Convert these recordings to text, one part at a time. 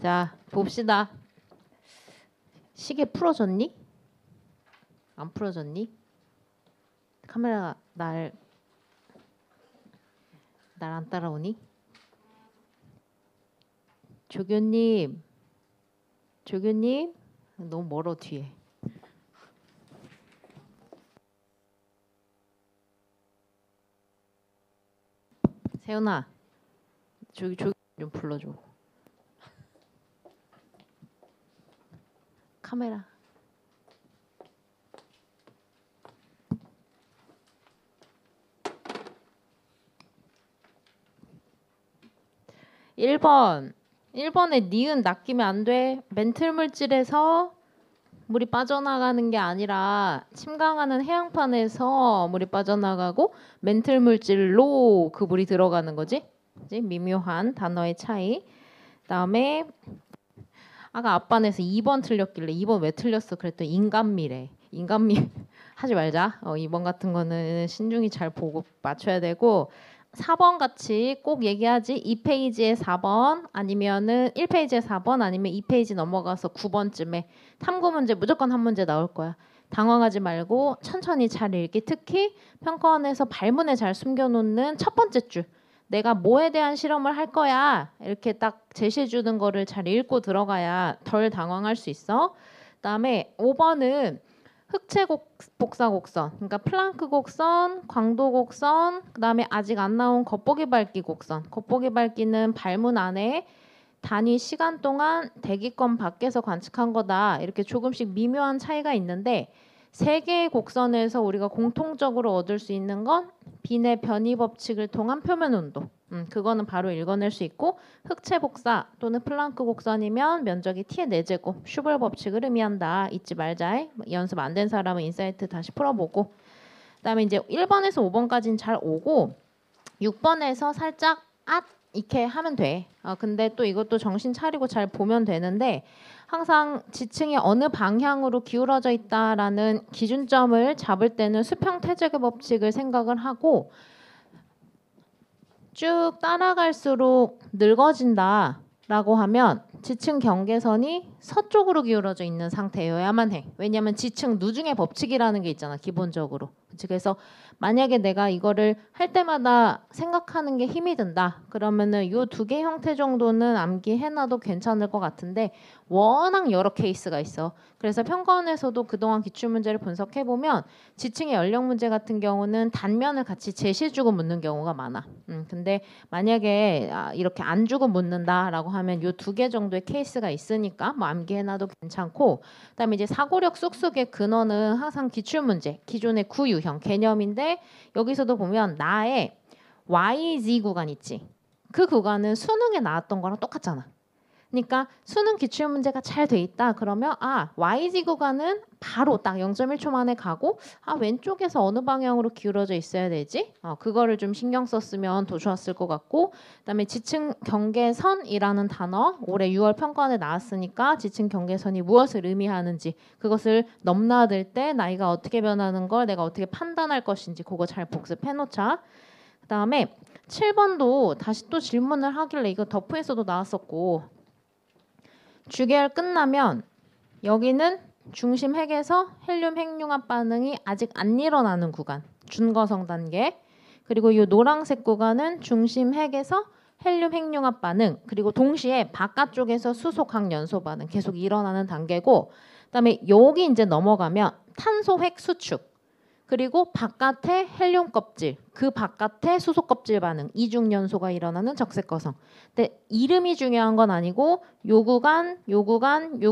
자, 봅시다. 시계 풀어졌니? 안 풀어졌니? 카메라 날 안 따라오니? 조교님 너무 멀어 뒤에. 세훈아, 조교 좀 불러줘. 카메라. (1번) 1번에 니은 낚이면 안 돼. 멘틀 물질에서 물이 빠져나가는 게 아니라 침강하는 해양판에서 물이 빠져나가고 멘틀 물질로 그 물이 들어가는 거지. 그치? 미묘한 단어의 차이. 그다음에 아까 앞반에서 2번 틀렸길래 2번 왜 틀렸어? 그랬더니 인간미래. 인간미 하지 말자. 2번 같은 거는 신중히 잘 보고 맞춰야 되고 4번 같이 꼭 얘기하지. 2페이지에 4번 아니면은 1페이지에 4번 아니면 2페이지 넘어가서 9번쯤에 탐구 문제 무조건 한 문제 나올 거야. 당황하지 말고 천천히 잘 읽기. 특히 평가원에서 발문에 잘 숨겨놓는 첫 번째 줄. 내가 뭐에 대한 실험을 할 거야. 이렇게 딱 제시해 주는 거를 잘 읽고 들어가야 덜 당황할 수 있어. 그다음에 5번은 흑체 복사 곡선, 그러니까 플랑크 곡선, 광도 곡선, 그다음에 아직 안 나온 겉보기 밝기 곡선. 겉보기 밝기는 발문 안에 단위 시간 동안 대기권 밖에서 관측한 거다. 이렇게 조금씩 미묘한 차이가 있는데 세 개의 곡선에서 우리가 공통적으로 얻을 수 있는 건 빈의 변이 법칙을 통한 표면 온도. 그거는 바로 읽어낼 수 있고 흑체 복사 또는 플랑크 곡선이면 면적이 t의 4제곱 슈벌 법칙을 의미한다. 잊지 말자. 연습 안 된 사람은 인사이트 다시 풀어보고 그다음에 이제 1번에서 5번까지는 잘 오고 6번에서 살짝 이렇게 하면 돼. 근데 또 이것도 정신 차리고 잘 보면 되는데 항상 지층이 어느 방향으로 기울어져 있다라는 기준점을 잡을 때는 수평 태제의 법칙을 생각을 하고 쭉 따라갈수록 늙어진다라고 하면 지층 경계선이 서쪽으로 기울어져 있는 상태여야만 해. 왜냐하면 지층 누중의 법칙이라는 게 있잖아. 기본적으로. 그래서 만약에 내가 이거를 할 때마다 생각하는 게 힘이 든다. 그러면은 요 2개 형태 정도는 암기해놔도 괜찮을 것 같은데 워낙 여러 케이스가 있어. 그래서 평가원에서도 그동안 기출문제를 분석해보면 지층의 연령 문제 같은 경우는 단면을 같이 제시해주고 묻는 경우가 많아. 근데 만약에 이렇게 안 주고 묻는다라고 하면 요 2개 정도의 케이스가 있으니까 뭐 암기해놔도 괜찮고 그다음에 이제 사고력 쑥쑥의 근원은 항상 기출문제, 기존의 구유형 개념인데 여기서도 보면 나의 YZ 구간 있지. 그 구간은 수능에 나왔던 거랑 똑같잖아. 그러니까 수능 기출문제가 잘 돼 있다. 그러면 YZ 구간은 바로 딱 0.1초 만에 가고 왼쪽에서 어느 방향으로 기울어져 있어야 되지? 그거를 좀 신경 썼으면 더 좋았을 것 같고 그다음에 지층 경계선이라는 단어 올해 6월 평가원에 나왔으니까 지층 경계선이 무엇을 의미하는지 그것을 넘나들 때 나이가 어떻게 변하는 걸 내가 어떻게 판단할 것인지 그거 잘 복습해 놓자. 그다음에 7번도 다시 또 질문을 하길래 이거 덕후에서도 나왔었고 주계열 끝나면 여기는 중심 핵에서 헬륨 핵융합 반응이 아직 안 일어나는 구간 준거성 단계 그리고 이 노란색 구간은 중심 핵에서 헬륨 핵융합 반응 그리고 동시에 바깥쪽에서 수소각 연소 반응 계속 일어나는 단계고 그다음에 여기 이제 넘어가면 탄소 핵 수축 그리고 바깥에 헬륨 껍질, 그 바깥에 수소 껍질 반응, 이중 연소가 일어나는 적색거성. 근데 이름이 중요한 건 아니고 요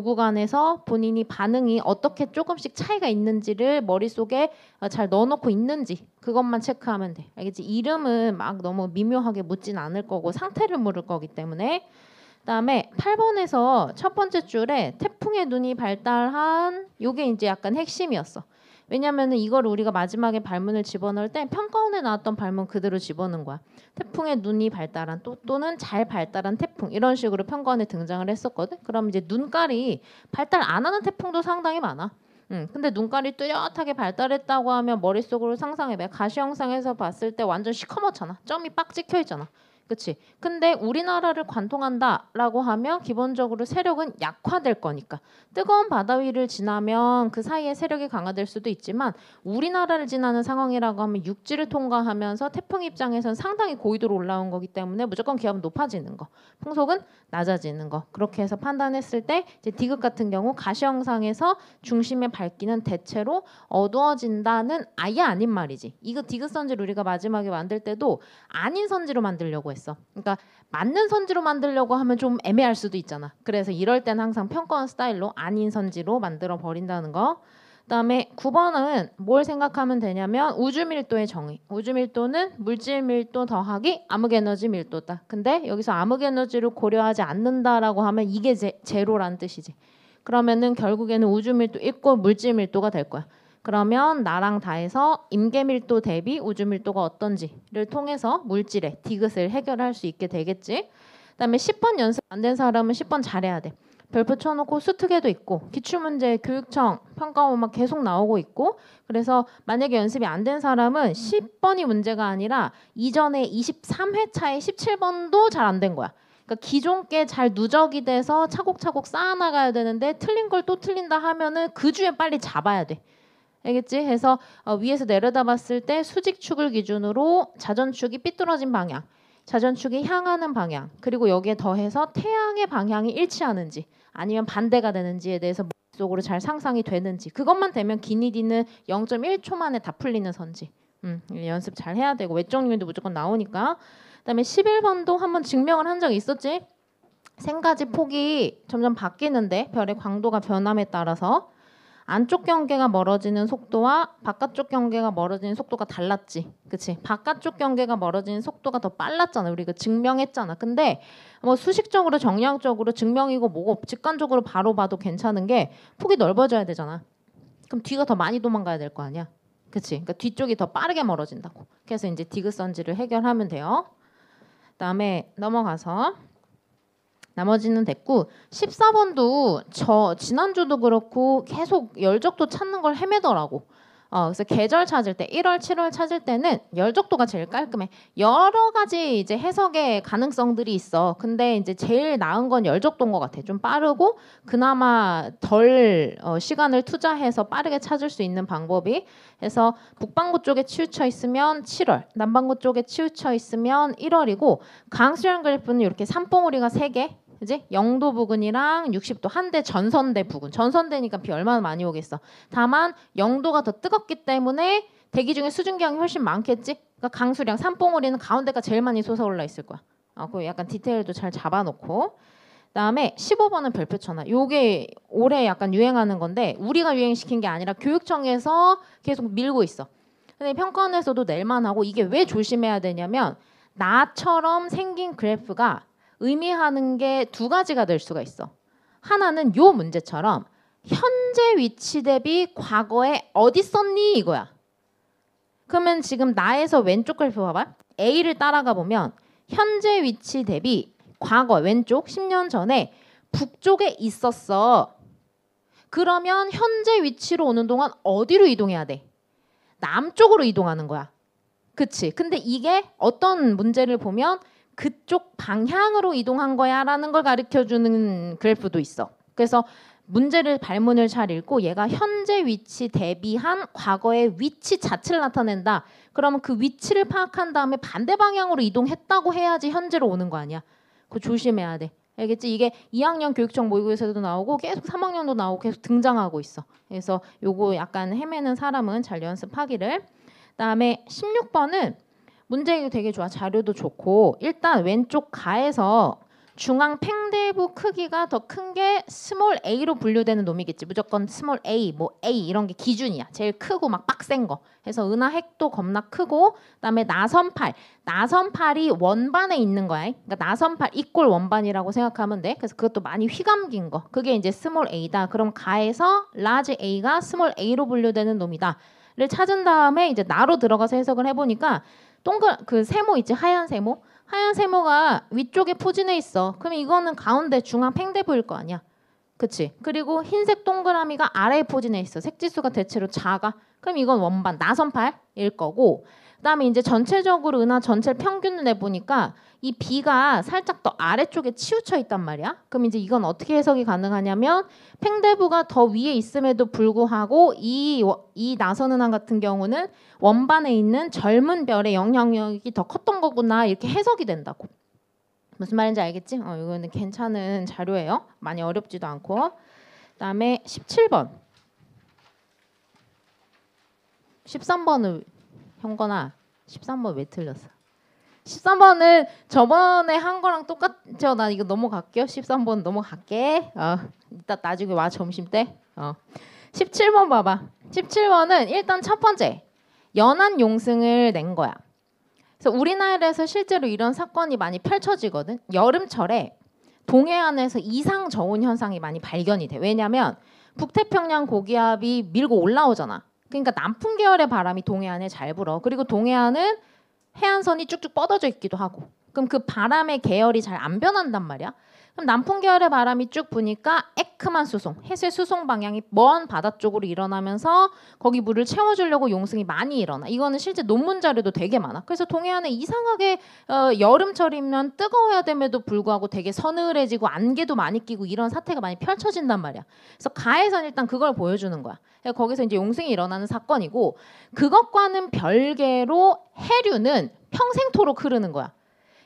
구간에서 본인이 반응이 어떻게 조금씩 차이가 있는지를 머릿속에 잘 넣어놓고 있는지 그것만 체크하면 돼. 알겠지? 이름은 막 너무 미묘하게 묻진 않을 거고 상태를 물을 거기 때문에 그다음에 8번에서 첫 번째 줄에 태풍의 눈이 발달한 요게 이제 약간 핵심이었어. 왜냐면은 이걸 우리가 마지막에 발문을 집어넣을 때 평가원에 나왔던 발문 그대로 집어넣은 거야. 태풍의 눈이 발달한 또는 잘 발달한 태풍 이런 식으로 평가원에 등장을 했었거든. 그럼 이제 눈깔이 발달 안 하는 태풍도 상당히 많아. 근데 눈깔이 뚜렷하게 발달했다고 하면 머릿속으로 상상해봐. 가시 영상에서 봤을 때 완전 시커멓잖아. 점이 빡 찍혀 있잖아. 그치? 근데 우리나라를 관통한다라고 하면 기본적으로 세력은 약화될 거니까 뜨거운 바다 위를 지나면 그 사이에 세력이 강화될 수도 있지만 우리나라를 지나는 상황이라고 하면 육지를 통과하면서 태풍 입장에서는 상당히 고緯도로 올라온 거기 때문에 무조건 기압은 높아지는 거, 풍속은 낮아지는 거. 그렇게 해서 판단했을 때 이제 디귿 같은 경우 가시 영상에서 중심의 밝기는 대체로 어두워진다는 아예 아닌 말이지. 이거 디귿 선지를 우리가 마지막에 만들 때도 아닌 선지로 만들려고 했어. 그러니까 맞는 선지로 만들려고 하면 좀 애매할 수도 있잖아. 그래서 이럴 때는 항상 평가원 스타일로 아닌 선지로 만들어 버린다는 거. 그다음에 9번은 뭘 생각하면 되냐면 우주 밀도의 정의. 우주 밀도는 물질 밀도 더하기 암흑 에너지 밀도다. 근데 여기서 암흑 에너지를 고려하지 않는다라고 하면 이게 제로란 뜻이지. 그러면은 결국에는 우주 밀도 있고 물질 밀도가 될 거야. 그러면 나랑 다해서 임계 밀도 대비 우주 밀도가 어떤지를 통해서 물질의 디귿을 해결할 수 있게 되겠지. 그다음에 10번 연습 안 된 사람은 10번 잘해야 돼. 별표 쳐놓고 수특에도 있고 기출문제 교육청 평가원 막 계속 나오고 있고 그래서 만약에 연습이 안 된 사람은 10번이 문제가 아니라 이전에 23회차에 17번도 잘 안 된 거야. 그러니까 기존 게 잘 누적이 돼서 차곡차곡 쌓아나가야 되는데 틀린 걸 또 틀린다 하면은 그 주에 빨리 잡아야 돼. 알겠지? 해서 위에서 내려다 봤을 때 수직축을 기준으로 자전축이 삐뚤어진 방향, 자전축이 향하는 방향, 그리고 여기에 더해서 태양의 방향이 일치하는지 아니면 반대가 되는지에 대해서 머릿속으로 잘 상상이 되는지 그것만 되면 기니디는 0.1초 만에 다 풀리는 선지. 연습 잘 해야 되고 외적률도 무조건 나오니까. 그다음에 11번도 한번 증명을 한 적이 있었지. 생가지 폭이 점점 바뀌는데 별의 광도가 변함에 따라서 안쪽 경계가 멀어지는 속도와 바깥쪽 경계가 멀어지는 속도가 달랐지. 그치? 바깥쪽 경계가 멀어지는 속도가 더 빨랐잖아. 우리가 증명했잖아. 근데 뭐 수식적으로 정량적으로 증명이고 뭐고 직관적으로 바로 봐도 괜찮은 게 폭이 넓어져야 되잖아. 그럼 뒤가 더 많이 도망가야 될 거 아니야. 그치? 그러니까 뒤쪽이 더 빠르게 멀어진다고. 그래서 이제 디귿 선지를 해결하면 돼요. 그다음에 넘어가서 나머지는 됐고 14번도 저 지난주도 그렇고 계속 열적도 찾는 걸 헤매더라고. 그래서 계절 찾을 때 1월, 7월 찾을 때는 열적도가 제일 깔끔해. 여러 가지 이제 해석의 가능성들이 있어. 근데 이제 제일 나은 건 열적도인 것 같아. 좀 빠르고 그나마 덜 시간을 투자해서 빠르게 찾을 수 있는 방법이. 그래서 북반구 쪽에 치우쳐 있으면 7월, 남반구 쪽에 치우쳐 있으면 1월이고 강수량 그래프는 이렇게 산봉우리가 3개. 그지? 0도 부근이랑 60도 한대 전선대 부근. 전선대니까 비 얼마나 많이 오겠어. 다만 0도가 더 뜨겁기 때문에 대기 중에 수증기량이 훨씬 많겠지? 그러니까 강수량, 산봉우리는 가운데가 제일 많이 솟아올라 있을 거야. 그 약간 디테일도 잘 잡아놓고. 그다음에 15번은 별표 쳐놔. 요게 올해 약간 유행하는 건데 우리가 유행시킨 게 아니라 교육청에서 계속 밀고 있어. 근데 평가원에서도 낼만하고 이게 왜 조심해야 되냐면 나처럼 생긴 그래프가 의미하는 게 두 가지가 될 수가 있어. 하나는 요 문제처럼 현재 위치 대비 과거에 어디 있었니 이거야. 그러면 지금 나에서 왼쪽 그래프 봐봐. A를 따라가 보면 현재 위치 대비 과거 왼쪽 10년 전에 북쪽에 있었어. 그러면 현재 위치로 오는 동안 어디로 이동해야 돼? 남쪽으로 이동하는 거야. 그치? 근데 이게 어떤 문제를 보면 그쪽 방향으로 이동한 거야 라는 걸 가르쳐주는 그래프도 있어. 그래서 문제를 발문을 잘 읽고 얘가 현재 위치 대비한 과거의 위치 자체를 나타낸다. 그러면 그 위치를 파악한 다음에 반대 방향으로 이동했다고 해야지 현재로 오는 거 아니야. 그거 조심해야 돼. 알겠지? 이게 2학년 교육청 모의고사에서도 나오고 계속 3학년도 나오고 계속 등장하고 있어. 그래서 요거 약간 헤매는 사람은 잘 연습하기를. 그다음에 16번은 문제 되게 좋아. 자료도 좋고 일단 왼쪽 가에서 중앙 팽대부 크기가 더 큰 게 스몰 a로 분류되는 놈이겠지. 무조건 스몰 a, 뭐 a 이런 게 기준이야. 제일 크고 막 빡센 거. 그래서 은하핵도 겁나 크고 그다음에 나선팔. 나선팔이 원반에 있는 거야. 그러니까 나선팔 이꼴 원반이라고 생각하면 돼. 그래서 그것도 많이 휘감긴 거. 그게 이제 스몰 a다. 그럼 가에서 라지 a가 스몰 a로 분류되는 놈이다. 를 찾은 다음에 이제 나로 들어가서 해석을 해보니까 그 세모 있지? 하얀 세모? 하얀 세모가 위쪽에 포진해 있어. 그럼 이거는 가운데 중앙 팽대부일 거 아니야. 그치? 그리고 흰색 동그라미가 아래에 포진해 있어. 색지수가 대체로 작아. 그럼 이건 원반 나선팔일 거고, 그다음에 이제 전체적으로 은하 전체 평균을 내보니까 이 B가 살짝 더 아래쪽에 치우쳐 있단 말이야. 그럼 이제 이건 어떻게 해석이 가능하냐면 팽대부가 더 위에 있음에도 불구하고 이 나선은하 같은 경우는 원반에 있는 젊은 별의 영향력이 더 컸던 거구나, 이렇게 해석이 된다고. 무슨 말인지 알겠지? 이거는 괜찮은 자료예요. 많이 어렵지도 않고. 그다음에 17번. 13번을 현건아, 13번 왜 틀렸어? 13번은 저번에 한 거랑 똑같죠? 나 이거 넘어갈게요. 13번 넘어갈게. 이따 나중에 와, 점심 때. 17번 봐봐. 17번은 일단 첫 번째 연안 용승을 낸 거야. 그래서 우리나라에서 실제로 이런 사건이 많이 펼쳐지거든. 여름철에 동해안에서 이상 저온 현상이 많이 발견이 돼. 왜냐면 북태평양 고기압이 밀고 올라오잖아. 그러니까 남풍 계열의 바람이 동해안에 잘 불어. 그리고 동해안은 해안선이 쭉쭉 뻗어져 있기도 하고. 그럼 그 바람의 계열이 잘 안 변한단 말이야. 그럼 남풍 계열의 바람이 쭉 부니까 에크만 수송, 해수의 수송 방향이 먼 바다 쪽으로 일어나면서 거기 물을 채워주려고 용승이 많이 일어나. 이거는 실제 논문 자료도 되게 많아. 그래서 동해안에 이상하게 여름철이면 뜨거워야 됨에도 불구하고 되게 서늘해지고 안개도 많이 끼고 이런 사태가 많이 펼쳐진단 말이야. 그래서 가에선 일단 그걸 보여주는 거야. 거기서 이제 용승이 일어나는 사건이고, 그것과는 별개로 해류는 평생토록 흐르는 거야.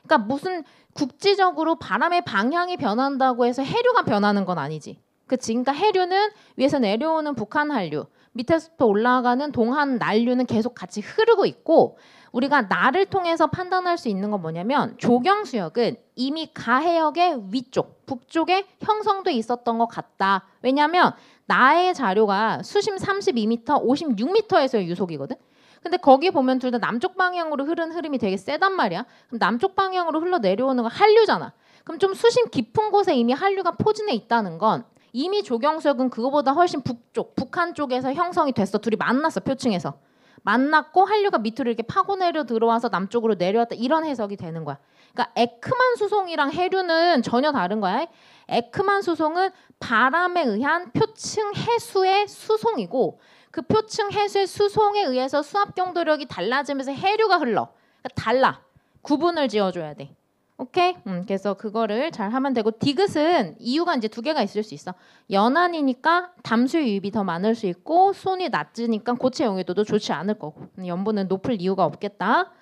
그러니까 무슨 국지적으로 바람의 방향이 변한다고 해서 해류가 변하는 건 아니지. 그치? 그러니까 해류는 위에서 내려오는 북한 한류, 밑에서부터 올라가는 동한 난류는 계속 같이 흐르고 있고, 우리가 나를 통해서 판단할 수 있는 건 뭐냐면 조경수역은 이미 가해역의 위쪽, 북쪽에 형성돼 있었던 것 같다. 왜냐하면 나의 자료가 수심 32m, 56m에서의 유속이거든. 근데 거기 보면 둘 다 남쪽 방향으로 흐르는 흐름이 되게 세단 말이야. 그럼 남쪽 방향으로 흘러 내려오는 건 한류잖아. 그럼 좀 수심 깊은 곳에 이미 한류가 포진해 있다는 건 이미 조경수역은 그거보다 훨씬 북쪽, 북한 쪽에서 형성이 됐어. 둘이 만났어, 표층에서. 만났고 한류가 밑으로 이렇게 파고 내려 들어와서 남쪽으로 내려왔다, 이런 해석이 되는 거야. 그러니까 에크만 수송이랑 해류는 전혀 다른 거야. 에크만 수송은 바람에 의한 표층 해수의 수송이고, 그 표층 해수의 수송에 의해서 수압 경도력이 달라지면서 해류가 흘러. 그러니까 달라. 구분을 지어줘야 돼. 오케이? 그래서 그거를 잘 하면 되고, 디귿은 이유가 이제 두 개가 있을 수 있어. 연안이니까 담수 유입이 더 많을 수 있고, 수온이 낮으니까 고체 용해도도 좋지 않을 거고, 염분은 높을 이유가 없겠다.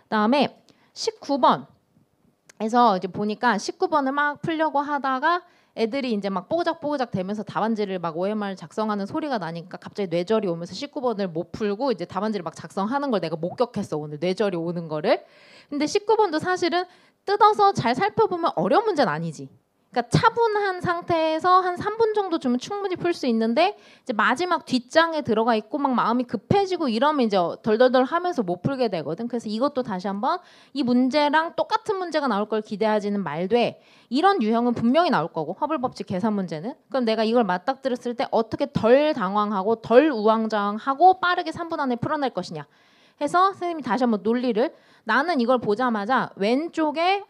그다음에 19번에서 이제 보니까 19번을 막 풀려고 하다가 애들이 이제 막 뽀글작뽀글작 되면서 답안지를 막 OMR 작성하는 소리가 나니까 갑자기 뇌절이 오면서 19번을 못 풀고 이제 답안지를 막 작성하는 걸 내가 목격했어, 오늘 뇌절이 오는 거를. 근데 19번도 사실은 뜯어서 잘 살펴보면 어려운 문제는 아니지. 그러니까 차분한 상태에서 한 3분 정도 주면 충분히 풀 수 있는데, 이제 마지막 뒷장에 들어가 있고 막 마음이 급해지고 이러면 이제 덜덜덜 하면서 못 풀게 되거든. 그래서 이것도 다시 한번 이 문제랑 똑같은 문제가 나올 걸 기대하지는 말되, 이런 유형은 분명히 나올 거고, 허블 법칙 계산 문제는. 그럼 내가 이걸 맞닥뜨렸을 때 어떻게 덜 당황하고 덜 우왕좌왕하고 빠르게 3분 안에 풀어낼 것이냐 해서 선생님이 다시 한번 논리를, 나는 이걸 보자마자 왼쪽에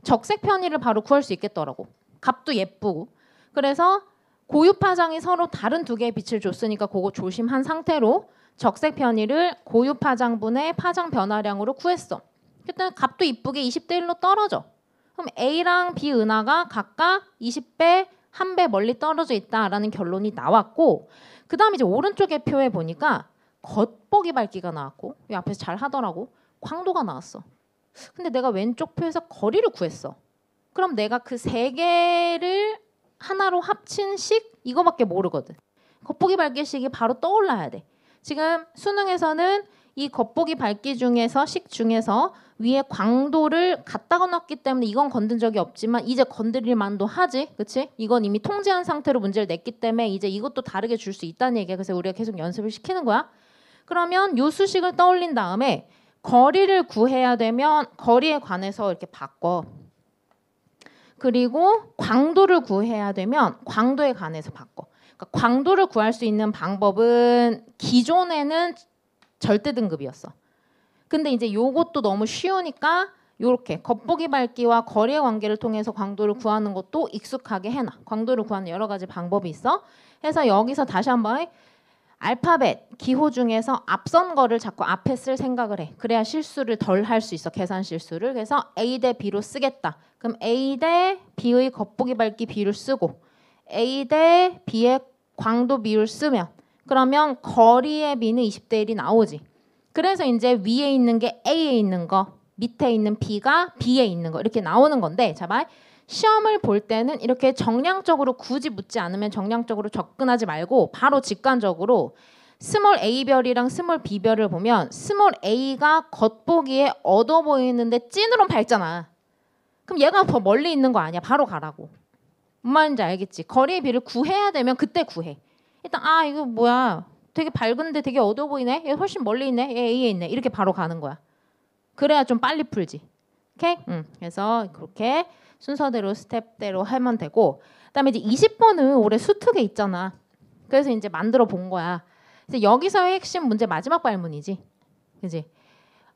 적색 편의를 바로 구할 수 있겠더라고. 값도 예쁘고. 그래서 고유파장이 서로 다른 두 개의 빛을 줬으니까 그거 조심한 상태로 적색 편의를 고유파장분의 파장 변화량으로 구했어. 그때 값도 이쁘게 20대 1로 떨어져. 그럼 A랑 B 은하가 각각 20배, 1배 멀리 떨어져 있다라는 결론이 나왔고, 그 다음에 이제 오른쪽의 표에 보니까 겉보기 밝기가 나왔고, 이 앞에서 잘 하더라고. 광도가 나왔어. 근데 내가 왼쪽 표에서 거리를 구했어. 그럼 내가 그 세 개를 하나로 합친 식 이거밖에 모르거든. 겉보기 밝기식이 바로 떠올라야 돼. 지금 수능에서는 이 겉보기 밝기 중에서 식 중에서 위에 광도를 갖다가 놨기 때문에 이건 건든 적이 없지만 이제 건드릴 만도 하지. 그치? 이건 이미 통제한 상태로 문제를 냈기 때문에 이제 이것도 다르게 줄 수 있다는 얘기야. 그래서 우리가 계속 연습을 시키는 거야. 그러면 요 수식을 떠올린 다음에 거리를 구해야 되면 거리에 관해서 이렇게 바꿔. 그리고 광도를 구해야 되면 광도에 관해서 바꿔. 그러니까 광도를 구할 수 있는 방법은 기존에는 절대 등급이었어. 근데 이제 요것도 너무 쉬우니까 요렇게 겉보기 밝기와 거리의 관계를 통해서 광도를 구하는 것도 익숙하게 해놔. 광도를 구하는 여러 가지 방법이 있어. 해서 여기서 다시 한번 알파벳 기호 중에서 앞선 거를 자꾸 앞에 쓸 생각을 해. 그래야 실수를 덜 할 수 있어. 계산 실수를. 그래서 A 대 B로 쓰겠다. 그럼 A 대 B의 겉보기 밝기 비율 쓰고 A 대 B의 광도 비율 쓰면 그러면 거리의 B는 20대 1이 나오지. 그래서 이제 위에 있는 게 A에 있는 거, 밑에 있는 B가 B에 있는 거 이렇게 나오는 건데 자 봐. 시험을 볼 때는 이렇게 정량적으로 굳이 묻지 않으면 정량적으로 접근하지 말고 바로 직관적으로 스몰 A별이랑 스몰 B별을 보면 스몰 A가 겉보기에 어두워 보이는데 찐으로는 밝잖아. 그럼 얘가 더 멀리 있는 거 아니야. 바로 가라고. 뭔 말인지 알겠지? 거리의 비를 구해야 되면 그때 구해. 일단 이거 뭐야. 되게 밝은데 되게 어두워 보이네. 얘 훨씬 멀리 있네. 얘 A에 있네. 이렇게 바로 가는 거야. 그래야 좀 빨리 풀지. 오케이? 그래서 그렇게 순서대로 스텝대로 하면 되고 그다음에 이제 20번은 올해 수특에 있잖아. 그래서 이제 만들어 본 거야. 그래서 여기서의 핵심 문제 마지막 발문이지. 그지?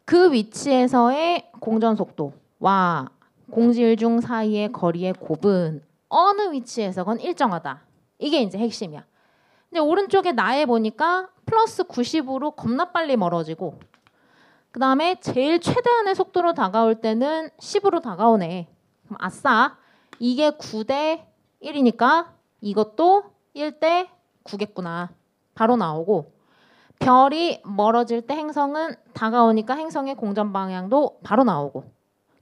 그 위치에서의 공전 속도와 공질중 사이의 거리의 곱은 어느 위치에서건 일정하다. 이게 이제 핵심이야. 근데 오른쪽에 나에 보니까 플러스 90으로 겁나 빨리 멀어지고 그 다음에 제일 최대한의 속도로 다가올 때는 10으로 다가오네. 그럼 아싸. 이게 9대 1이니까 이것도 1대 9겠구나. 바로 나오고 별이 멀어질 때 행성은 다가오니까 행성의 공전 방향도 바로 나오고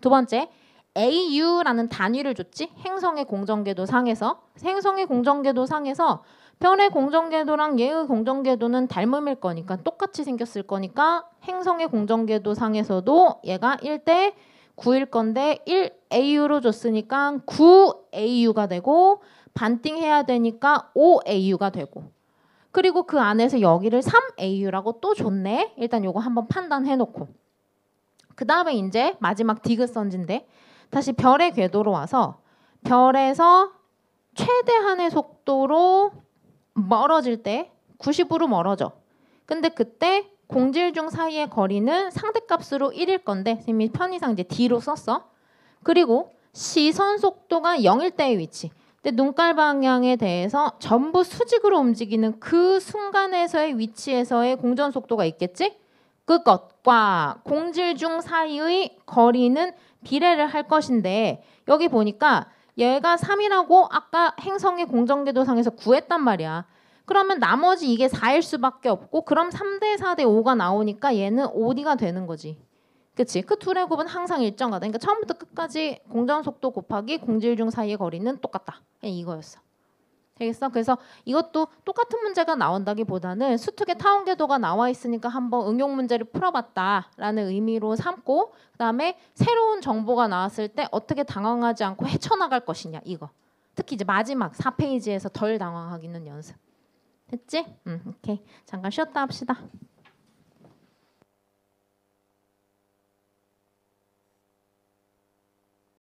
두 번째 AU라는 단위를 줬지. 행성의 공전궤도 상에서 행성의 공전궤도 상에서 별의 공전궤도랑 얘의 공전궤도는 닮음일 거니까 똑같이 생겼을 거니까 행성의 공전궤도 상에서도 얘가 1대 9일 건데 1AU로 줬으니까 9AU가 되고 반띵해야 되니까 5AU가 되고 그리고 그 안에서 여기를 3AU라고 또 줬네. 일단 요거 한번 판단해 놓고 그 다음에 이제 마지막 디귿선지인데 다시 별의 궤도로 와서 별에서 최대한의 속도로 멀어질 때 90으로 멀어져. 근데 그때 공질중 사이의 거리는 상대값으로 1일 건데 선생님이 편의상 이제 D로 썼어. 그리고 시선 속도가 0일 때의 위치. 근데 눈깔 방향에 대해서 전부 수직으로 움직이는 그 순간에서의 위치에서의 공전 속도가 있겠지? 그것과 공질중 사이의 거리는 비례를 할 것인데 여기 보니까 얘가 3이라고 아까 행성의 공전궤도상에서 구했단 말이야. 그러면 나머지 이게 4일 수밖에 없고 그럼 3대 4대 5가 나오니까 얘는 5D가 되는 거지. 그치? 그 둘의 곱은 항상 일정하다. 그러니까 처음부터 끝까지 공전속도 곱하기 공질중 사이의 거리는 똑같다. 그냥 이거였어. 되겠어? 그래서 이것도 똑같은 문제가 나온다기보다는 수특의 타원궤도가 나와 있으니까 한번 응용 문제를 풀어봤다라는 의미로 삼고 그다음에 새로운 정보가 나왔을 때 어떻게 당황하지 않고 헤쳐나갈 것이냐 이거. 특히 이제 마지막 4페이지에서 덜 당황하기는 연습. 됐지? 오케이. 잠깐 쉬었다 합시다.